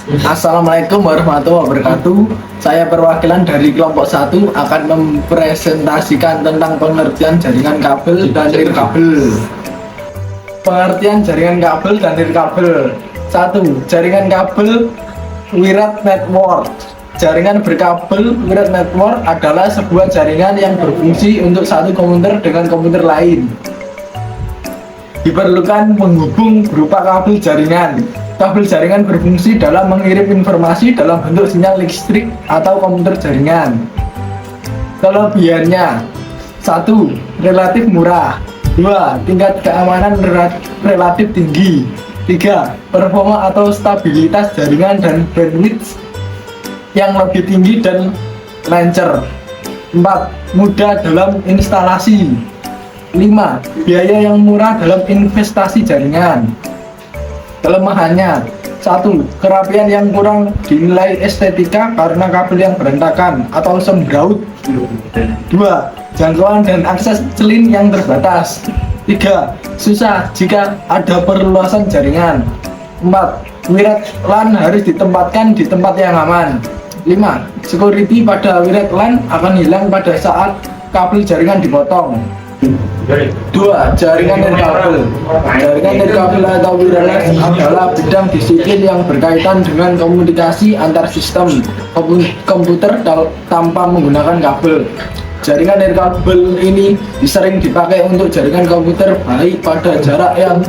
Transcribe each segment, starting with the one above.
Assalamualaikum warahmatullahi wabarakatuh. Saya perwakilan dari kelompok 1 akan mempresentasikan tentang pengertian jaringan kabel dan nirkabel. Pengertian jaringan kabel dan nirkabel. 1. Jaringan kabel wired network. Jaringan berkabel wired network adalah sebuah jaringan yang berfungsi untuk satu komputer dengan komputer lain. Diperlukan penghubung berupa kabel jaringan. Kabel jaringan berfungsi dalam mengirim informasi dalam bentuk sinyal listrik atau komputer jaringan. Kelebihannya: 1. Relatif murah. 2. Tingkat keamanan relatif tinggi. 3. Performa atau stabilitas jaringan dan bandwidth yang lebih tinggi dan lancar. 4. Mudah dalam instalasi. 5. Biaya yang murah dalam investasi jaringan. Kelemahannya: 1. Kerapian yang kurang dinilai estetika karena kabel yang berantakan atau sembraut. 2. Jangkauan dan akses celin yang terbatas. 3. Susah jika ada perluasan jaringan. 4. Wired LAN harus ditempatkan di tempat yang aman. 5. Security pada wired LAN akan hilang pada saat kabel jaringan dipotong. 2. Jaringan nirkabel. Jaringan nirkabel atau wireless adalah bidang disiplin yang berkaitan dengan komunikasi antar sistem komputer tanpa menggunakan kabel. Jaringan nirkabel ini sering dipakai untuk jaringan komputer baik pada jarak yang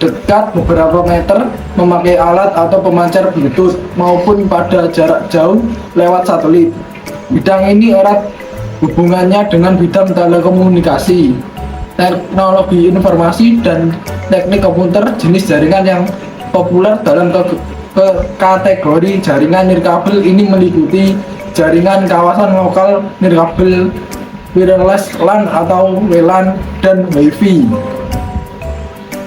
dekat beberapa meter memakai alat atau pemancar Bluetooth maupun pada jarak jauh lewat satelit. Bidang ini erat hubungannya dengan bidang telekomunikasi, teknologi informasi, dan teknik komputer. Jenis jaringan yang populer dalam kategori jaringan nirkabel ini meliputi jaringan kawasan lokal nirkabel, wireless LAN atau WLAN, dan Wi-Fi.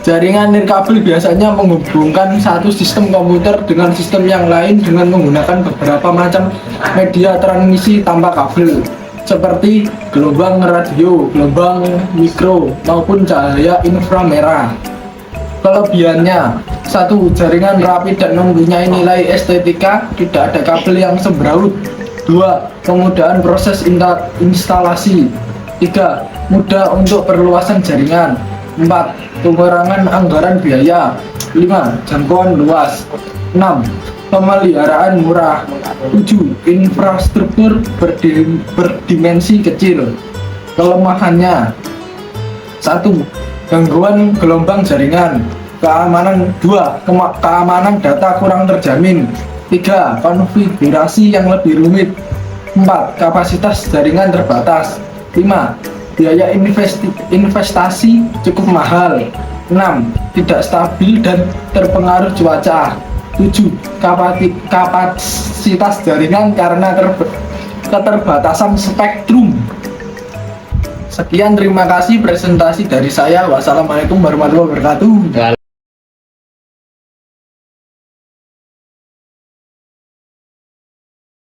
Jaringan nirkabel biasanya menghubungkan satu sistem komputer dengan sistem yang lain dengan menggunakan beberapa macam media transmisi tanpa kabel, seperti gelombang radio, gelombang mikro, maupun cahaya inframerah. Kelebihannya: 1. Jaringan rapi dan mempunyai nilai estetika, tidak ada kabel yang sembraut. 2. Kemudahan proses instalasi. 3. Mudah untuk perluasan jaringan. 4. Pengurangan anggaran biaya. 5. Jangkauan luas. 6. Pemeliharaan murah. 7. Infrastruktur berdimensi kecil. Kelemahannya: 1. Gangguan gelombang jaringan. Keamanan. 2. Keamanan data kurang terjamin. 3. Konfigurasi yang lebih rumit. 4. Kapasitas jaringan terbatas. 5. Biaya investasi cukup mahal. 6. Tidak stabil dan terpengaruh cuaca. 7. Kapasitas jaringan karena keterbatasan spektrum. Sekian, terima kasih presentasi dari saya. Wassalamualaikum warahmatullahi wabarakatuh.